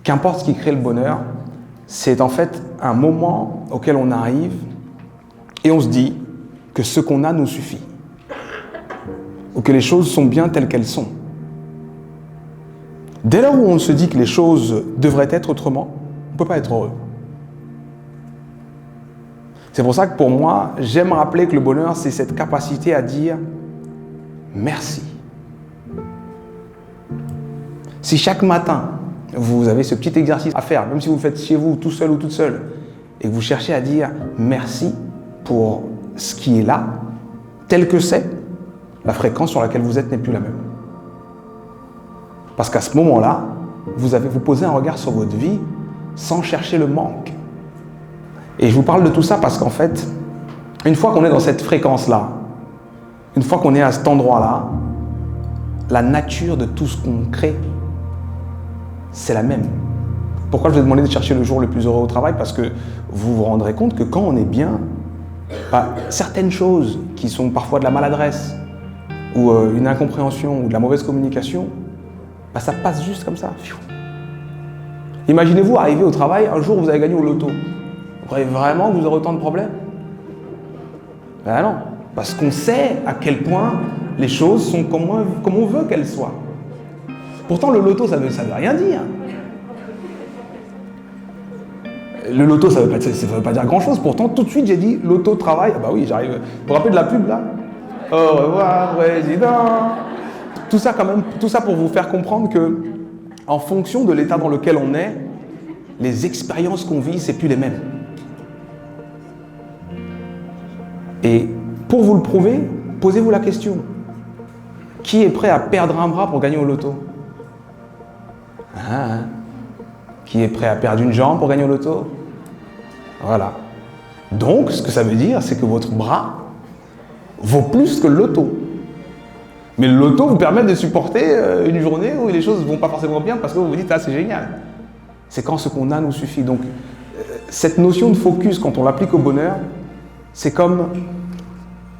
qu'importe ce qui crée le bonheur, c'est en fait un moment auquel on arrive et on se dit que ce qu'on a nous suffit. Ou que les choses sont bien telles qu'elles sont. Dès lors où on se dit que les choses devraient être autrement, on ne peut pas être heureux. C'est pour ça que pour moi, j'aime rappeler que le bonheur, c'est cette capacité à dire merci. Si chaque matin, vous avez ce petit exercice à faire, même si vous le faites chez vous, tout seul ou toute seule, et que vous cherchez à dire merci pour ce qui est là, tel que c'est, la fréquence sur laquelle vous êtes n'est plus la même. Parce qu'à ce moment-là, vous posez un regard sur votre vie sans chercher le manque. Et je vous parle de tout ça parce qu'en fait, une fois qu'on est dans cette fréquence-là, une fois qu'on est à cet endroit-là, la nature de tout ce qu'on crée, c'est la même. Pourquoi je vous ai demandé de chercher le jour le plus heureux au travail? Parce que vous vous rendrez compte que quand on est bien, certaines choses qui sont parfois de la maladresse, ou une incompréhension, ou de la mauvaise communication, ça passe juste comme ça. Imaginez-vous arriver au travail, un jour vous avez gagné au loto. Vous croyez vraiment que vous aurez autant de problèmes? Ben non, parce qu'on sait à quel point les choses sont comme on veut qu'elles soient. Pourtant le loto, ça veut rien dire. Le loto, ça veut pas dire grand-chose. Pourtant, tout de suite, j'ai dit loto travail. Ah bah oui, j'arrive. Vous vous rappelez de la pub là? Au revoir, président. Tout ça pour vous faire comprendre que, en fonction de l'état dans lequel on est, les expériences qu'on vit, c'est plus les mêmes. Et pour vous le prouver, posez-vous la question. Qui est prêt à perdre un bras pour gagner au loto? Qui est prêt à perdre une jambe pour gagner au loto? Voilà. Donc, ce que ça veut dire, c'est que votre bras vaut plus que le loto. Mais le loto vous permet de supporter une journée où les choses ne vont pas forcément bien parce que vous vous dites « Ah, c'est génial ». C'est quand ce qu'on a nous suffit. Donc, cette notion de focus, quand on l'applique au bonheur, c'est comme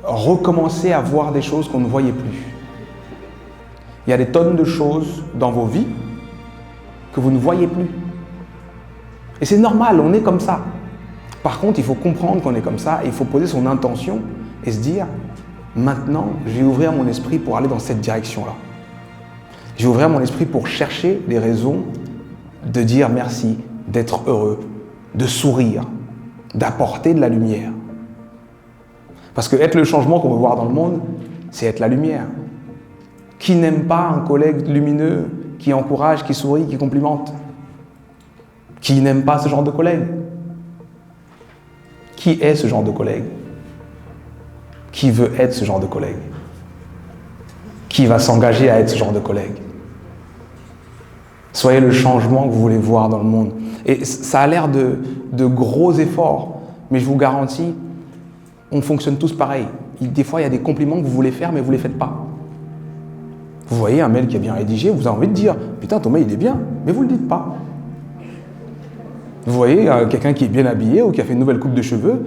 recommencer à voir des choses qu'on ne voyait plus. Il y a des tonnes de choses dans vos vies que vous ne voyez plus. Et c'est normal, on est comme ça. Par contre, il faut comprendre qu'on est comme ça et il faut poser son intention et se dire « Maintenant, je vais ouvrir mon esprit pour aller dans cette direction-là. Je vais ouvrir mon esprit pour chercher des raisons de dire merci, d'être heureux, de sourire, d'apporter de la lumière. » Parce que être le changement qu'on veut voir dans le monde, c'est être la lumière. Qui n'aime pas un collègue lumineux qui encourage, qui sourit, qui complimente? Qui n'aime pas ce genre de collègue? Qui est ce genre de collègue? Qui veut être ce genre de collègue? Qui va s'engager à être ce genre de collègue? Soyez le changement que vous voulez voir dans le monde. Et ça a l'air de gros efforts, mais je vous garantis, on fonctionne tous pareil. Des fois, il y a des compliments que vous voulez faire, mais vous ne les faites pas. Vous voyez un mail qui est bien rédigé, vous avez envie de dire « Putain, ton mail, il est bien », mais vous ne le dites pas. Vous voyez quelqu'un qui est bien habillé ou qui a fait une nouvelle coupe de cheveux,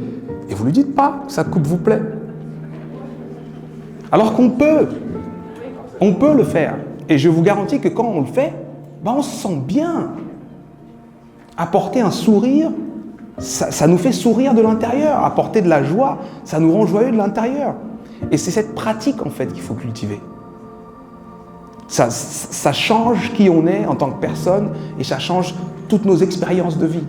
et vous ne lui dites pas que sa coupe vous plaît. Alors qu'on peut le faire. Et je vous garantis que quand on le fait, on se sent bien. Apporter un sourire, ça nous fait sourire de l'intérieur. Apporter de la joie, ça nous rend joyeux de l'intérieur. Et c'est cette pratique en fait qu'il faut cultiver. Ça change qui on est en tant que personne et ça change toutes nos expériences de vie.